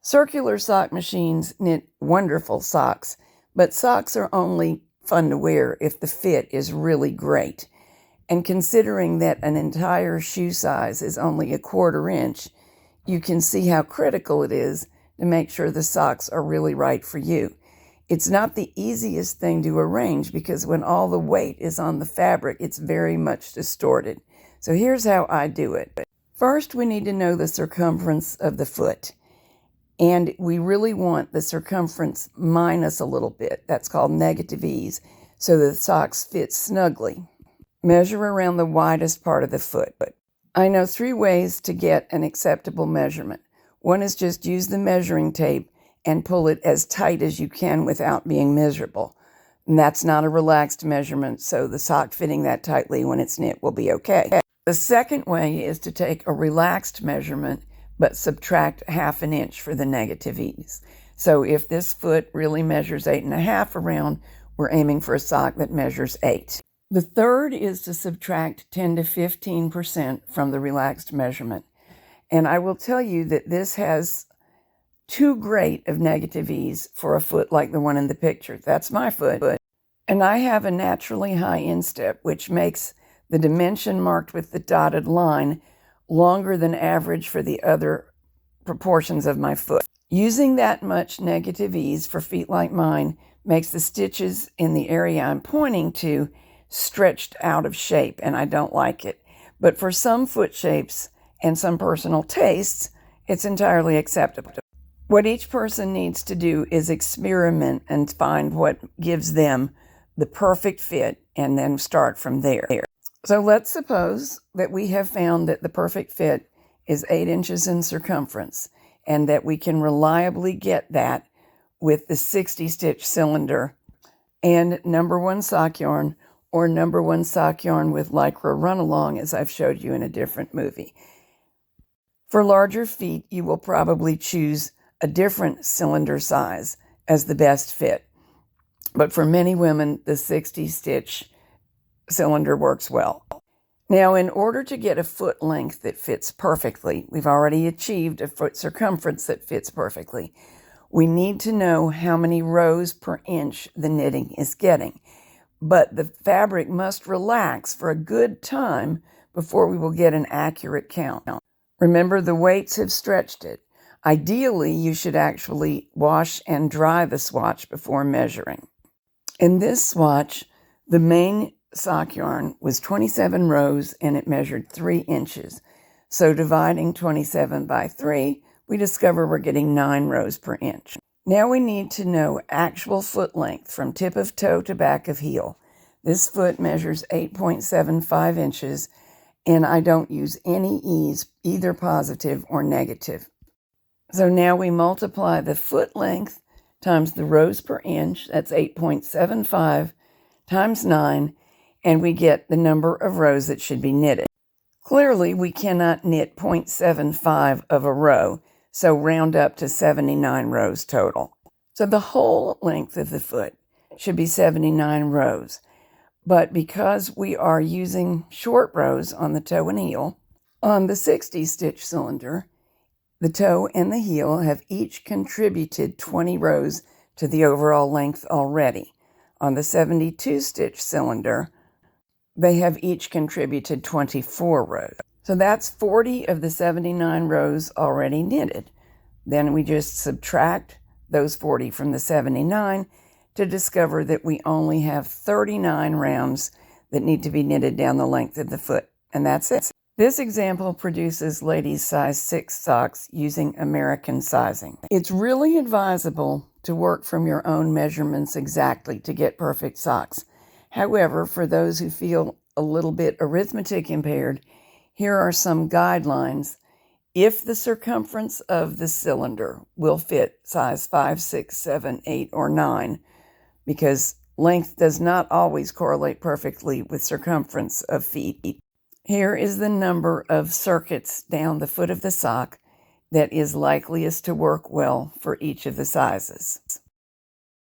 Circular sock machines knit wonderful socks, but socks are only fun to wear if the fit is really great. And considering that an entire shoe size is only a 1/4 inch, you can see how critical it is to make sure the socks are really right for you. It's not the easiest thing to arrange because when all the weight is on the fabric, it's very much distorted. So here's how I do it. First, we need to know the circumference of the foot. And we really want the circumference minus a little bit. That's called negative ease, so the socks fit snugly. Measure around the widest part of the foot. I know 3 ways to get an acceptable measurement. One is just use the measuring tape and pull it as tight as you can without being miserable. And that's not a relaxed measurement, so the sock fitting that tightly when it's knit will be okay. The second way is to take a relaxed measurement but subtract 1/2 inch for the negative ease. So if this foot really measures 8.5 around, we're aiming for a sock that measures 8. The third is to subtract 10 to 15% from the relaxed measurement. And I will tell you that this has too great of negative ease for a foot like the one in the picture. That's my foot. And I have a naturally high instep, which makes the dimension marked with the dotted line longer than average for the other proportions of my foot. Using that much negative ease for feet like mine makes the stitches in the area I'm pointing to stretched out of shape, and I don't like it. But for some foot shapes and some personal tastes, it's entirely acceptable. What each person needs to do is experiment and find what gives them the perfect fit and then start from there. So let's suppose that we have found that the perfect fit is 8 inches in circumference and that we can reliably get that with the 60 stitch cylinder and number 1 sock yarn or number 1 sock yarn with Lycra run along, as I've showed you in a different movie. For larger feet, you will probably choose a different cylinder size as the best fit. But for many women, the 60 stitch cylinder works well. Now, in order to get a foot length that fits perfectly, we've already achieved a foot circumference that fits perfectly. We need to know how many rows per inch the knitting is getting. But the fabric must relax for a good time before we will get an accurate count. Remember, the weights have stretched it. Ideally, you should actually wash and dry the swatch before measuring. In this swatch, the main sock yarn was 27 rows and it measured 3 inches. So dividing 27 by 3, we discover we're getting 9 rows per inch. Now we need to know actual foot length from tip of toe to back of heel. This foot measures 8.75 inches and I don't use any ease, either positive or negative. So now we multiply the foot length times the rows per inch, that's 8.75 times 9, and we get the number of rows that should be knitted. Clearly, we cannot knit 0.75 of a row, so round up to 79 rows total. So the whole length of the foot should be 79 rows. But because we are using short rows on the toe and heel, on the 60 stitch cylinder, the toe and the heel have each contributed 20 rows to the overall length already. On the 72 stitch cylinder, they have each contributed 24 rows. So that's 40 of the 79 rows already knitted. Then we just subtract those 40 from the 79 to discover that we only have 39 rounds that need to be knitted down the length of the foot. And that's it. This example produces ladies' size 6 socks using American sizing. It's really advisable to work from your own measurements exactly to get perfect socks. However, for those who feel a little bit arithmetic impaired, here are some guidelines. If the circumference of the cylinder will fit size 5, 6, 7, 8, or 9, because length does not always correlate perfectly with circumference of feet. Here is the number of circuits down the foot of the sock that is likeliest to work well for each of the sizes.